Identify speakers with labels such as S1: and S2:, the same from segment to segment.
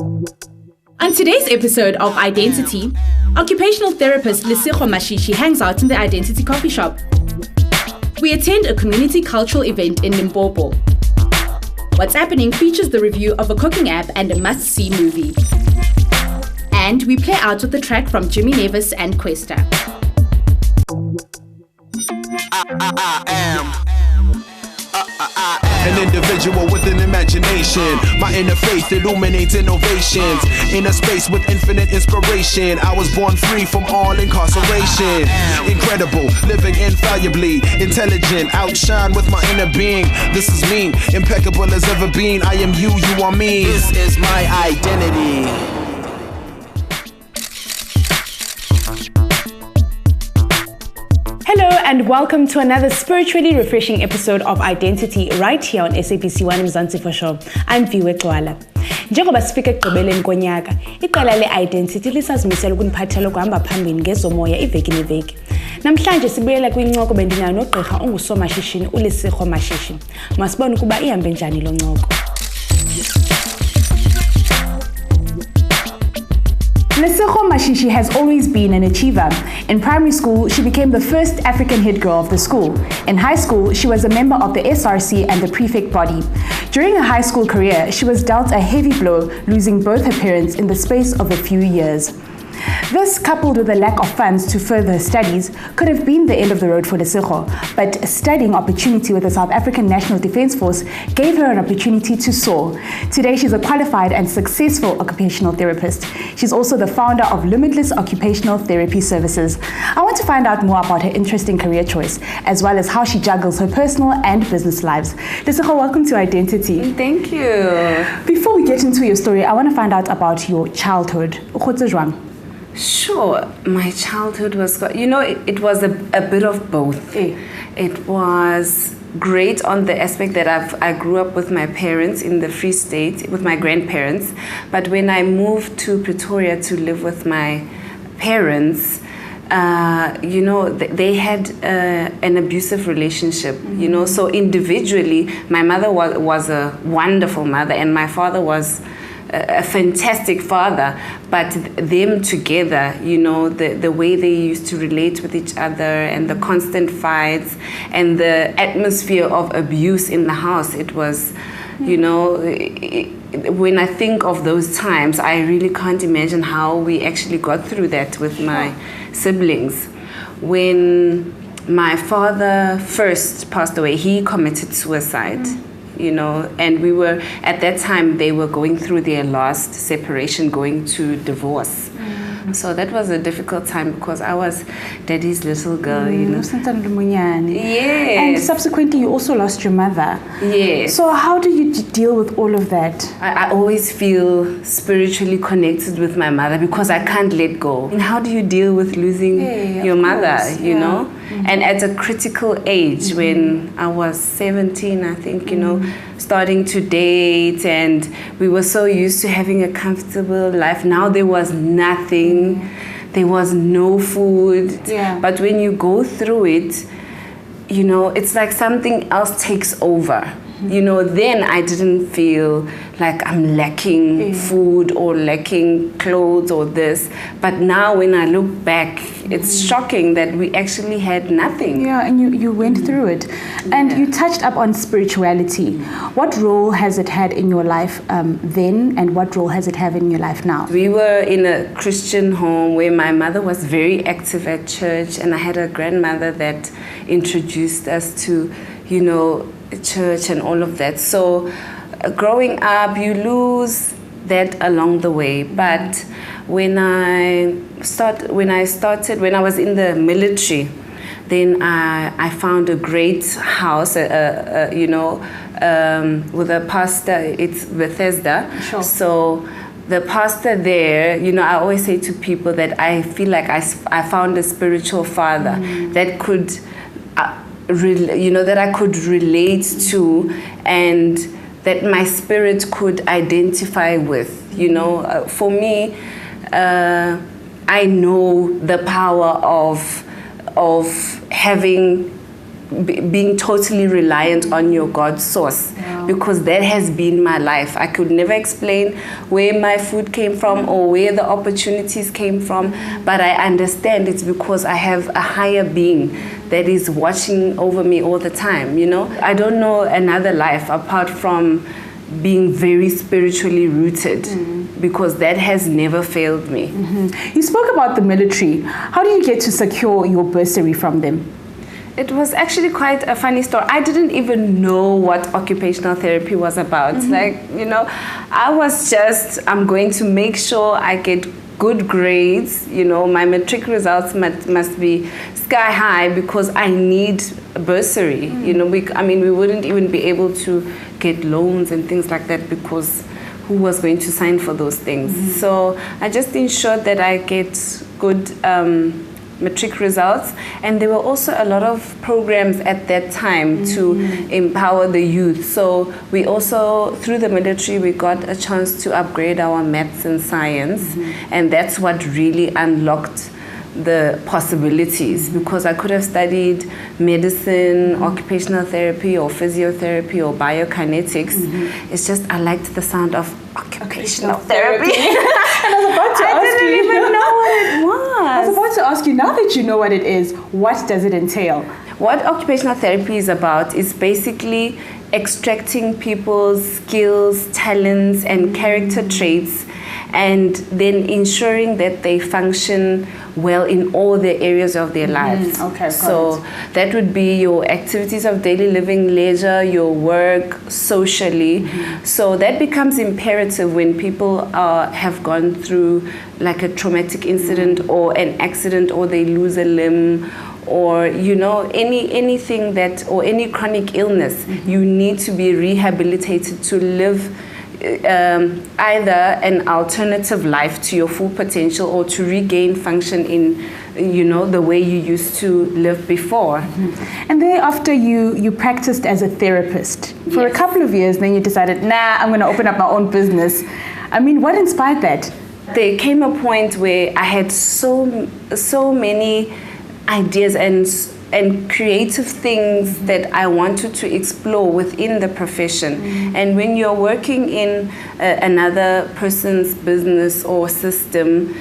S1: On today's episode of Identity, occupational therapist Lesego Mashishi hangs out in the Identity coffee shop. We attend a community cultural event in Limpopo. What's Happening features the review of a cooking app and a must-see movie. And we play out with the track from Jimmy Nevis and Questa.
S2: I am an individual with an imagination. My inner faith illuminates innovations. In a space with infinite inspiration, I was born free from all incarceration. Incredible, living infallibly, intelligent, outshine with my inner being. This is me, impeccable as ever been. I am you, you are me. This is my identity.
S3: Hello and welcome to another spiritually refreshing episode of Identity right here on SABC 1 Mzansians. I'm Viwe Kwala. Njengoba sifike ekugqibeleni konyaka, iqela le-Identity lisazimisela ukuniphathela ukuhamba phambili ngezomoya iveki neveki. Namhlanje sibuyela kwincoko bendinayo nogqirha ongusomashishini uLesego Mashishi. Masibone ukuba ihambe njani lo ncoko. Lesego Mashishi has always been an achiever. In primary school, she became the first African head girl of the school. In high school, she was a member of the SRC and the prefect body. During her high school career, she was dealt a heavy blow, losing both her parents in the space of a few years. This, coupled with a lack of funds to further her studies, could have been the end of the road for Lesego, but a studying opportunity with the South African National Defence Force gave her an opportunity to soar. Today, she's a qualified and successful occupational therapist. She's also the founder of Limitless Occupational Therapy Services. I want to find out more about her interesting career choice, as well as how she juggles her personal and business lives. Lesego, welcome to Identity.
S4: Thank you.
S3: Before we get into your story, I want to find out about your childhood.
S4: Sure, my childhood was, it was a bit of both. It was great on the aspect that I grew up with my parents in the Free State, with my grandparents. But when I moved to Pretoria to live with my parents, they had an abusive relationship, so individually, my mother was a wonderful mother and my father was a fantastic father, but them together, the way they used to relate with each other and the constant fights and the atmosphere of abuse in the house, it was, when I think of those times, I really can't imagine how we actually got through that with my siblings. When my father first passed away, he committed suicide. And we were, at that time, they were going through their last separation, going to divorce. So that was a difficult time because I was daddy's little girl,
S3: Yes.
S4: And
S3: And subsequently, you also lost your mother.
S4: Yes.
S3: So how do you deal with all of that?
S4: I always feel spiritually connected with my mother because I can't let go. And how do you deal with losing your mother, you know? And at a critical age, when I was 17, I think, starting to date, and we were so used to having a comfortable life. Now there was nothing. There was no food. But when you go through it, it's like something else takes over. Then I didn't feel like I'm lacking food or lacking clothes or this. But now when I look back, it's shocking that we actually had nothing.
S3: Yeah, and you went through it. And you touched up on spirituality. What role has it had in your life then, and what role has it had in your life now?
S4: We were in a Christian home where my mother was very active at church, and I had a grandmother that introduced us to, church and all of that. So growing up, you lose that along the way. But when I was in the military, then I found a great house, with a pastor. It's Bethesda.
S3: Sure.
S4: So the pastor there, I always say to people that I feel like I found a spiritual father that could that I could relate to and that my spirit could identify with. For me, I know the power of having being totally reliant on your God source, because that has been my life. I could never explain where my food came from or where the opportunities came from, but I understand it's because I have a higher being that is watching over me all the time, you know. I don't know another life apart from being very spiritually rooted, because that has never failed me.
S3: You spoke about the military. How did you get to secure your bursary from them?
S4: It was actually quite a funny story. I didn't even know what occupational therapy was about. Like, you know, I was just, I'm going to make sure I get good grades. You know, my matric results must be sky high because I need a bursary. You know, we wouldn't even be able to get loans and things like that because who was going to sign for those things? So I just ensured that I get good matric results, and there were also a lot of programs at that time to empower the youth. So we also, through the military, we got a chance to upgrade our maths and science, and that's what really unlocked the possibilities, because I could have studied medicine, occupational therapy, or physiotherapy, or biokinetics. It's just I liked the sound of occupational therapy.
S3: And I
S4: didn't even know what it was.
S3: I was about to ask you, now that you know what it is, what does it entail?
S4: What occupational therapy is about is basically extracting people's skills, talents, and character traits, and then ensuring that they function well in all the areas of their lives. So that would be your activities of daily living, leisure, your work, socially. So that becomes imperative when people have gone through like a traumatic incident or an accident, or they lose a limb, or you know, anything that, or any chronic illness. You need to be rehabilitated to live either an alternative life to your full potential, or to regain function in, you know, the way you used to live before.
S3: And thereafter you practiced as a therapist for a couple of years, then you decided, nah, I'm going to open up my own business. I mean, what inspired that?
S4: There came a point where I had so many ideas and creative things that I wanted to explore within the profession. And when you're working in another person's business or system,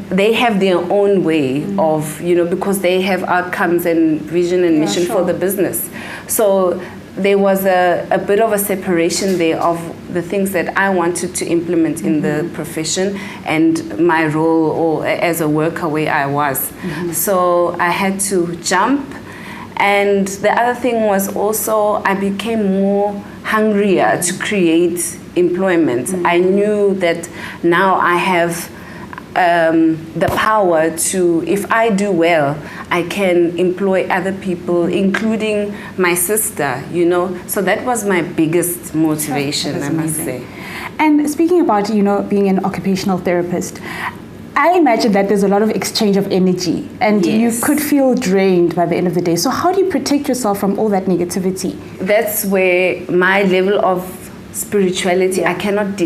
S4: they have their own way of, you know, because they have outcomes and vision and mission for the business. So there was a bit of a separation there of the things that I wanted to implement in the profession and my role or as a worker where I was. So I had to jump. And the other thing was also I became more hungrier to create employment. I knew that now I have the power to, if I do well, I can employ other people, including my sister, you know. So that was my biggest motivation, I must say.
S3: And speaking about, you know, being an occupational therapist, I imagine that there's a lot of exchange of energy, and you could feel drained by the end of the day. So how do you protect yourself from all that negativity?
S4: That's where my level of spirituality, I cannot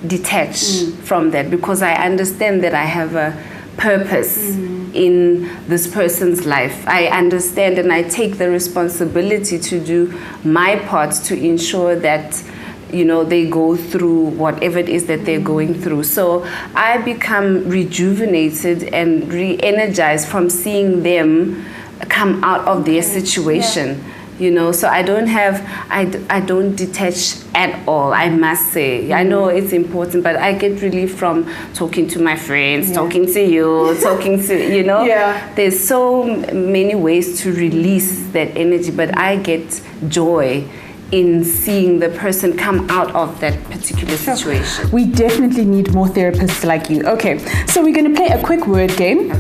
S4: detach from that, because I understand that I have a purpose in this person's life. I understand and I take the responsibility to do my part to ensure that, you know, they go through whatever it is that they're going through. So I become rejuvenated and re-energized from seeing them come out of their situation. You know, so I don't detach at all, I must say. I know it's important, but I get relief from talking to my friends, talking to you, talking to, you know. There's so many ways to release that energy, but I get joy in seeing the person come out of that particular situation.
S3: We definitely need more therapists like you. Okay, so we're going to play a quick word game.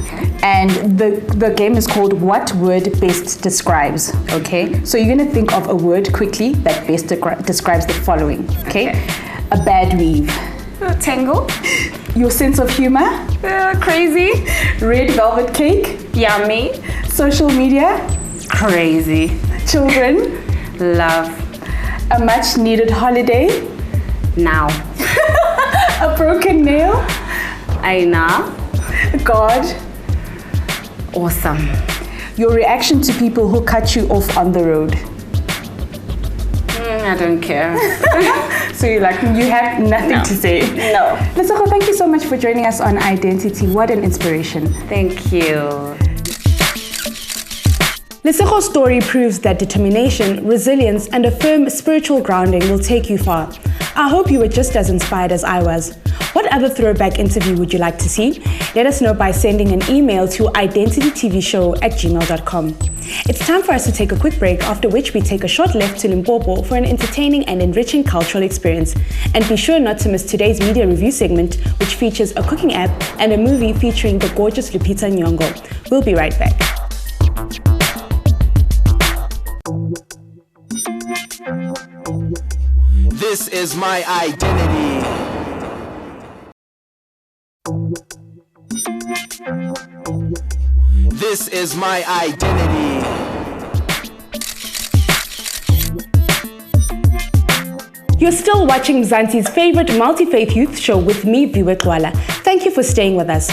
S3: And the game is called What Word Best Describes. Okay, so you're going to think of a word quickly that best describes the following. Okay, a bad weave.
S4: Tangle.
S3: Your sense of humor.
S4: Crazy.
S3: Red velvet cake.
S4: Yummy.
S3: Social media.
S4: Crazy.
S3: Children.
S4: Love.
S3: A much needed holiday.
S4: Now.
S3: A broken nail.
S4: Aina.
S3: God.
S4: Awesome.
S3: Your reaction to people who cut you off on the road?
S4: I don't care.
S3: So you have nothing to say?
S4: No.
S3: Lesego, thank you so much for joining us on Identity. What an inspiration.
S4: Thank you.
S3: Lesego's story proves that determination, resilience, and a firm spiritual grounding will take you far. I hope you were just as inspired as I was. What other throwback interview would you like to see? Let us know by sending an email to identitytvshow@gmail.com. It's time for us to take a quick break, after which we take a short left to Limpopo for an entertaining and enriching cultural experience. And be sure not to miss today's media review segment, which features a cooking app and a movie featuring the gorgeous Lupita Nyong'o. We'll be right back.
S2: This is my identity. This is my identity.
S3: You're still watching Mzansi's favorite multi-faith youth show with me, Viwetwala. Thank you for staying with us.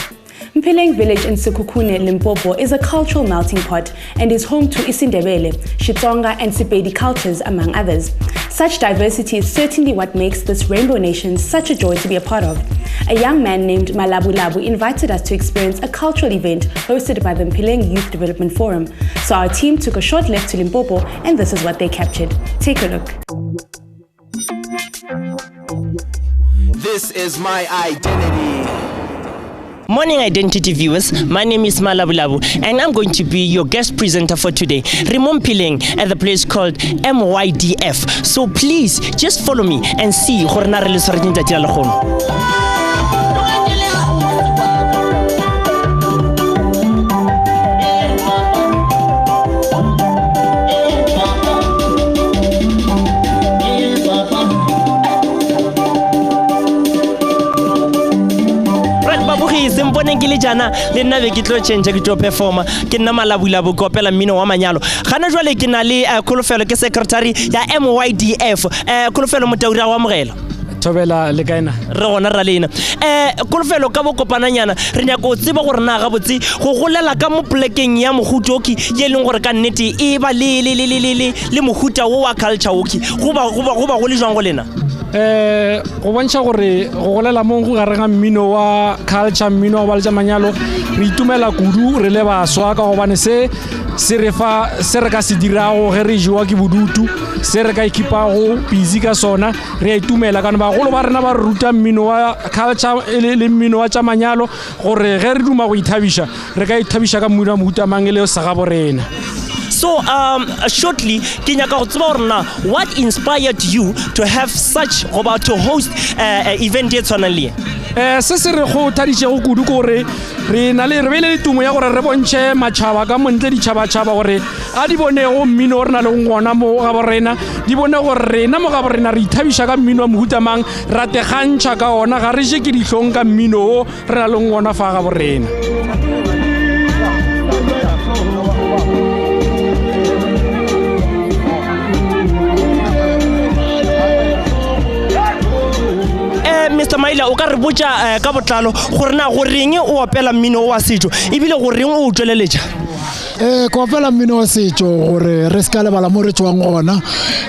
S3: Mpumumi village in Sekhukhune, Limpopo is a cultural melting pot and is home to isiNdebele, Xitsonga and Sepedi cultures, among others. Such diversity is certainly what makes this rainbow nation such a joy to be a part of. A young man named Malabulabu invited us to experience a cultural event hosted by the Mpumumi Youth Development Forum. So our team took a short left to Limpopo and this is what they captured. Take a look.
S2: This is my identity.
S5: Morning Identity viewers, my name is Malabulabu and I'm going to be your guest presenter for today. Mpumumi at the place called MYDF. So please just follow me and see Ngile jana le nna be ke tlo change ke tlo performa ke nna Malabulabu go opela mmino wa manyalo gana jwale ke na le Kholofelo ke secretary ya MYDF Kholofelo motaura wa mogela
S6: Thobela le kaena
S5: re gona ra lena Kholofelo ka bokopananyana re nya go tseba gore na ga botse go golela ka mo plekeng ya mohutoki ye leng gore ka nnete e ba le mohuta wo wa culture woki go ba go le jwang go lena
S6: go bontsha gore go golela mo go gareng mmino wa culture mmino wa balja manyalo re itumela kudu re le baswa ka gobane se re ka se dirago ge re jwa ke bodutu se re ka ikipago busy ka sona re itumela kana ba golo ba rena ba ruta mmino wa culture le mmino wa tsamanyalo gore ge re duma go ithabisha re ka ithabisha ka mmino wa mohuta mangele sa ga borena.
S5: So shortly, what inspired you to have such about to host event yet sonally?
S6: Se se re go thaditse go kudu gore re na le re bele tumo ya gore re bontshe matšhaba ka montle ditšhaba gore a di bone go mmino re na le ngwana mo ga borena di bone gore rena mo ga borena re ithabisha ka mmino wa mohuta mang ra tegantšha ka ona ga re je ke dihlong ka mmino re na le ngwana fa ga borena.
S5: Mr. Maila o ka re botsa ka botlalo gore na go reng o opela mmino wa setso ebile go reng o tsweleletša
S7: ko opela mmino wa setso gore re ska lebala mo re tswang gona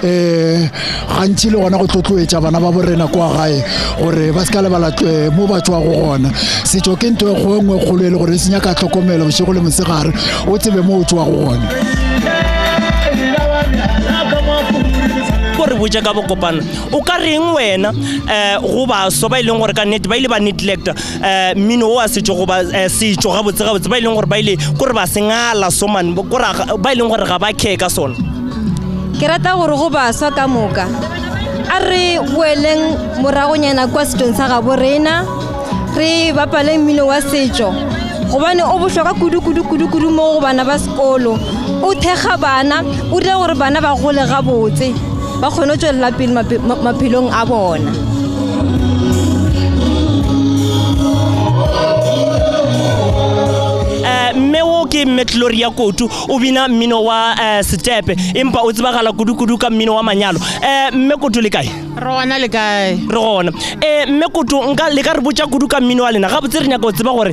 S7: gantši le gona go tlotloetša bana ba borena kwa gae gore ba ska lebala mo ba tswa go gona setso ke ntho e gongwe kgolo e le gore se nyaka tlhokomelo bošego le mosegare o tsebe mo o tswa go gona
S5: gore botsa ka bokopana o ka reng wena go ba so ba ileng gore ka nnete ba ile ba neglect mmino wa setso go ba setso ga botse ba ileng gore ba ile gore ba sengala soman ba ileng gore ga ba kheka sona
S8: ke rata gore go ba swa ka moka a re boeleng moragonyana kwa setsong sa ga borena re bapaleng mmino wa setso gobane o bohlokwa kudu mo go bana ba sekolo o thega bana o dira gore bana ba gole ga botse ba kgone tswela pele maphelong a bona.
S5: Mme wo ke Metloria Kotu o bina mmino wa stepe empa o tsebagala kudu ka mmino wa manyalo mme Kotu le kae
S9: rona le kae
S5: rona mme Kotu nka le ka re botsa kudu ka mmino wa lena ga botse re nya go tseba gore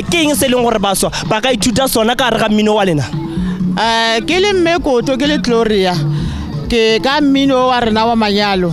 S5: ke eng se leng gore baswa ba ka ithuta sona ka re ga mmino wa lena
S9: Ke le mme Koto ke le Gloria ke ka mmino wa rena wa manyalo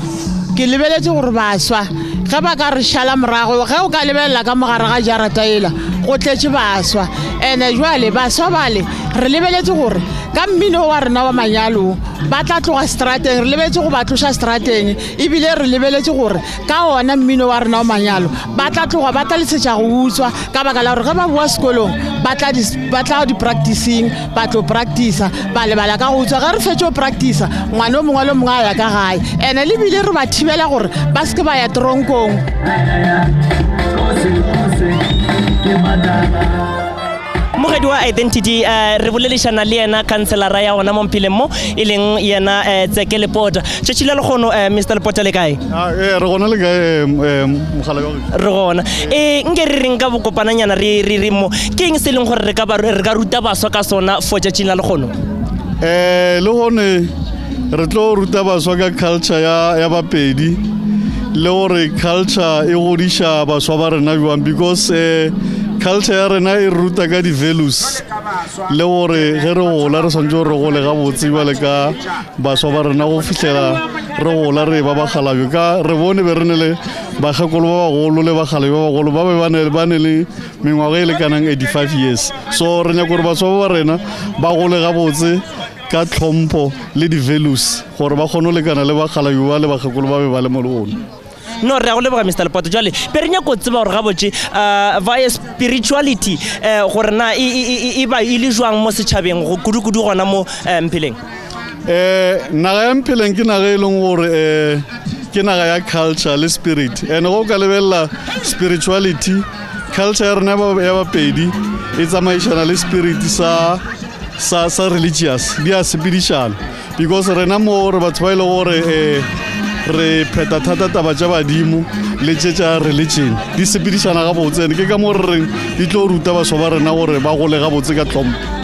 S9: ke lebeletse gore baswa ge ba ka re šala morago ge o ka lebelela ka mogare ga jarata ela go tletse baswa ene jwale baswa bale re lebeletse gore ka mmino wa rena wa manyalo ba tla tloga strateng re lebeletse go ba tloša strateng ebile re lebeletse gore ka ona mmino wa rena wa manyalo ba tla tloga ba tla lesetša go utswa ka baka la gore ge ba boa sekolong ba tla di practicing ba tlo practice ba lebala ka go utswa ge re fetse go practice ngwane o mongwe le mongwe a ya ka gae ene lebile re ba thibela gore ba seke ba ya tronkong.
S5: mogedi wa identity re bolelešana le yena kanselara ya gona mo Mpileng mo e leng yena Tseke Lepota tšetšile le kgono Mr. Lepota le kae
S10: re gona le kae mogala
S5: re gona nke re reng ka bokopananyana re mo ke eng se leng gore re ka ruta baswa ka sona for tšatšing la le kgono
S10: le gone re tlo ruta baswa ka culture ya Bapedi le gore culture e godiša baswa ba rena jwang because culture ya rena e ruta ka di-values le gore ge re gola re swantse re gole ga botse bale ka baswa ba rena go fitlhela re gola re ba bagalajo ka re bone be re ne le bagakolo ba bagolo le bagalajo ba bagolo ba be ba ne le mengwaga e lekanang 85 years so re nyaka gore baswa ba rena ba gole ga botse ka tlhompho le di-values gore ba kgone go lekana le bagalajo ba le bagakolo ba be ba le mo le gone.
S5: No re go leboga Mr. Lepota jwale pe re nya go tseba gore ga botse via spirituality gore na e ba ile jwang mo setšhabeng go kudu gona mo Mpileng
S10: naga ya Mpileng ke naga e leng gore ke naga ya culture le spirit ene go ka lebella spirituality culture ya rena ya Bapedi e tsamaišana le spirit sa religious di a sepedišana because rena mo re batho ba ile gore re pheta thata taba tša badimo le tša religion di sepedišana ga botse ke ka mo re reng di tlo ruta baswa ba rena gore ba gole ga botse ka tlhompho.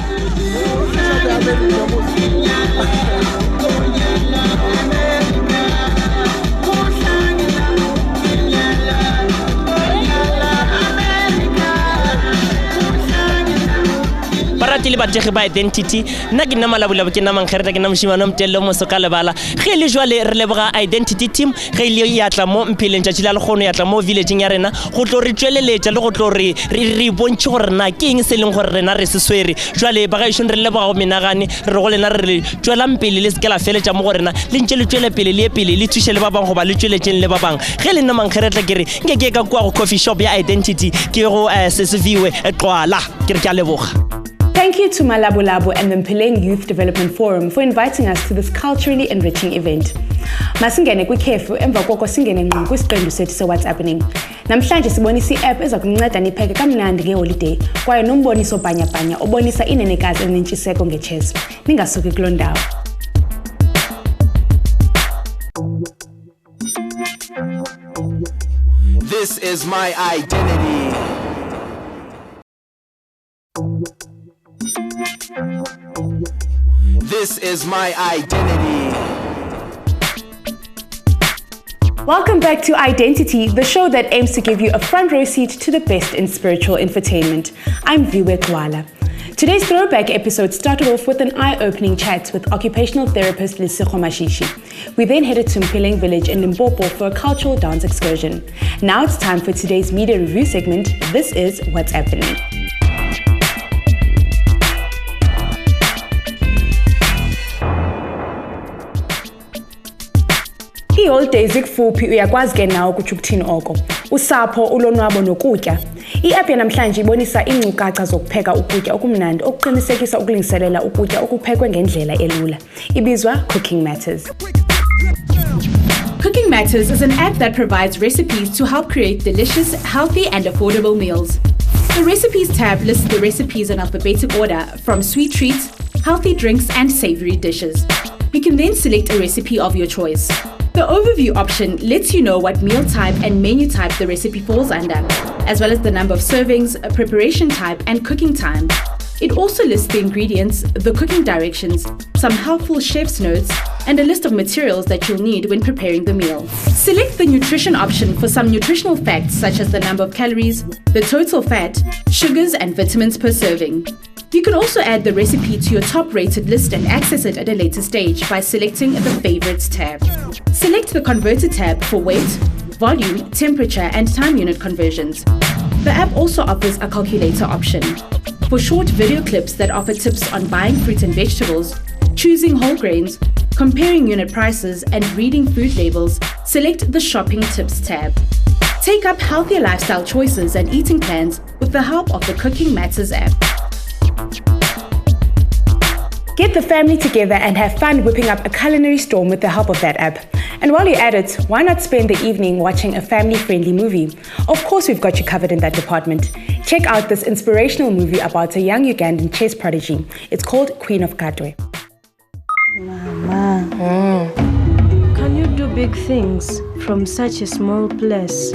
S5: le bategi ba identity nna ke nna malabulabo ke nna mankgereta ke nna mošimano mtelelo moso ka lebala ge le jwale re leboga identity team ge ile ya tla mo Mpileng tšatši la lekgono ya tla mo villageng ya rena go tlo re tšweleletša le go tlo re bontšhe gore na ke eng se leng gore rena re se swere jwale bagaešong re leboga go menagane re go lena re tšwelang pele le seke la feletša mo go rena le ntše le tšwele pele le ye pele le thuše le ba bang goba le tšweletšeng le ba bang ge le nna mankgeretla ke re nke ke ka kua go coffee shop ya identity ke go seseviwe Xwala ke re ke a leboga.
S3: Thank you to Malabulabo and the Mpileng Youth Development Forum for inviting us to this culturally enriching event. Masingene kwikhefu emva koko singene ngqo kwisiqendu sethu se-WhatsAppning. Namhlanje sibonisa i-app eza kunceda nipheke kamnandi ngeholiday kwaye nomboniso bhanyabhanya obonisa inenekazi enentshiseko ngetshesi. Ningasuki kuloo ndawo.
S2: This is my identity. This is my identity.
S3: Welcome back to Identity, the show that aims to give you a front row seat to the best in spiritual infotainment. I'm Viwe Kwala. Today's throwback episode started off with an eye-opening chat with occupational therapist Lesekgo Mashishi. We then headed to Mpileng village in Limpopo for a cultural dance excursion. Now it's time for today's media review segment. This is What's Happening. I-holiday zikufuphi uyakwazi ke nawe ukuthi ukuthini oko. Usapho ulonwabo nokutya. I-app yanamhlanje ibonisa iinkcukacha zokupheka ukutya okumnandi okuqinisekisa ukulungiselela ukutya okuphekwe ngendlela elula. Ibizwa Cooking Matters.
S1: Cooking Matters is an app that provides recipes to help create delicious, healthy and affordable meals. The Recipes tab lists the recipes in alphabetic order from sweet treats, healthy drinks and savory dishes. You can then select a recipe of your choice. The overview option lets you know what meal type and menu type the recipe falls under, as well as the number of servings, preparation type, and cooking time. It also lists the ingredients, the cooking directions, some helpful chef's notes, and a list of materials that you'll need when preparing the meal. Select the nutrition option for some nutritional facts such as the number of calories, the total fat, sugars, and vitamins per serving. You can also add the recipe to your top-rated list and access it at a later stage by selecting the Favorites tab. Select the Converter tab for weight, volume, temperature, and time unit conversions. The app also offers a calculator option. For short video clips that offer tips on buying fruit and vegetables, choosing whole grains, comparing unit prices, and reading food labels, select the Shopping Tips tab. Take up healthier lifestyle choices and eating plans with the help of the Cooking Matters app.
S3: Get the family together and have fun whipping up a culinary storm with the help of that app. And while you're at it, why not spend the evening watching a family-friendly movie? Of course, we've got you covered in that department. Check out this inspirational movie about a young Ugandan chess prodigy. It's called Queen of Katwe.
S11: Mama, can you do big things from such a small place?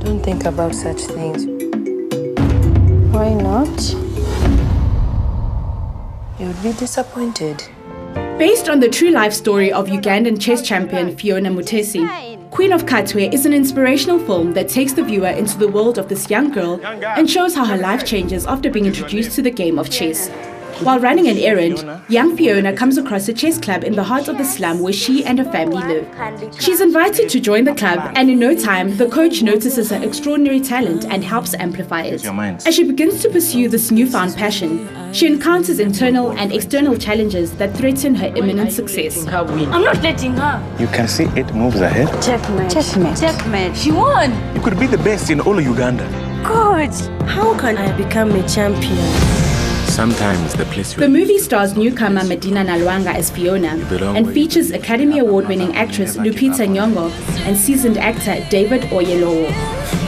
S12: Don't think about such things.
S11: Why not?
S12: You would be disappointed.
S1: Based on the true life story of Ugandan chess champion Fiona Mutesi, Queen of Katwe is an inspirational film that takes the viewer into the world of this young girl and shows how her life changes after being introduced to the game of chess. While running an errand, young Fiona comes across a chess club in the heart of the slum where she and her family live. She's invited to join the club, and in no time, the coach notices her extraordinary talent and helps amplify it. As she begins to pursue this newfound passion, she encounters internal and external challenges that threaten her imminent success.
S11: I'm not letting her.
S13: You can see 8 moves ahead.
S11: Checkmate.
S8: Checkmate.
S11: Checkmate. She won.
S13: You could be the best in all of Uganda.
S11: Good. How can I become a champion?
S13: Sometimes the place you
S1: The movie stars newcomer Medina Nalwanga as Fiona and features Academy Award-winning actress Lupita Nyong'o and seasoned actor David Oyelowo.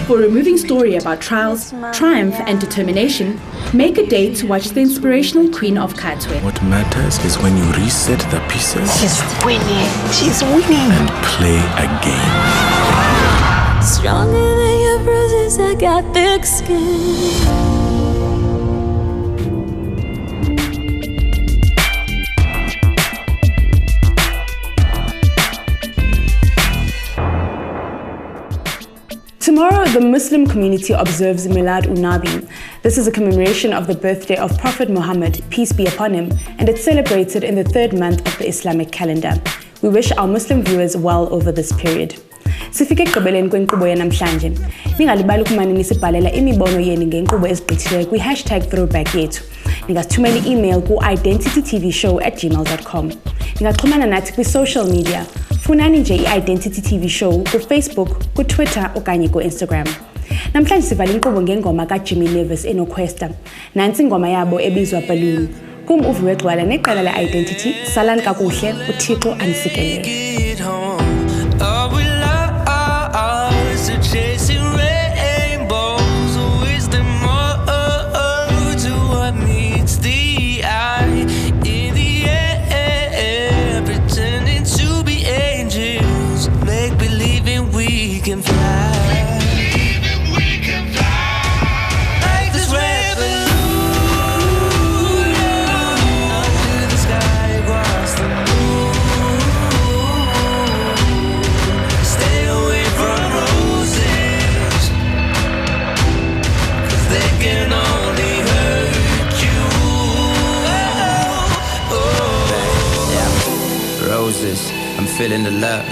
S1: For a moving story about trials, triumph, and determination, make a date to watch the inspirational Queen of Katwe.
S13: What matters is when you reset the pieces.
S11: She's winning. She's winning.
S13: And play again.
S11: Stronger than your bruises, I got thick skin.
S3: Tomorrow, the Muslim community observes Milad Unabi. This is a commemoration of the birthday of Prophet Muhammad, peace be upon him, and it's celebrated in the 3rd month of the Islamic calendar. We wish our Muslim viewers well over this period. Sifike ekugqibeleni kwenkqubo yanamhlanje. Ningalibali ukumane nisibhalela imibono yenu ngenkqubo ezigqithileyo kwi-#throwback yethu. Ningasithumela i-email ku-identitytvshow@gmail.com. Ningaxhumana nathi kwi-social media. Funani nje i-Identity TV Show ku-Facebook, ku-Twitter okanye ku-Instagram. Namhlanje sivala inkqubo ngengoma kaJimmy Nevis enoQuesta. Nansi ingoma yabo ebizwa Balloon. Kum uvi wegcwala neqela le-Identity, salani kakuhle, uThixo anisikele.
S14: I'm feeling the love,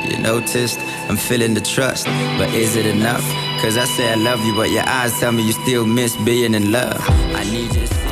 S14: you noticed, I'm feeling the trust, but is it enough? Cause I say I love you, but your eyes tell me you still miss being in love. I need you to see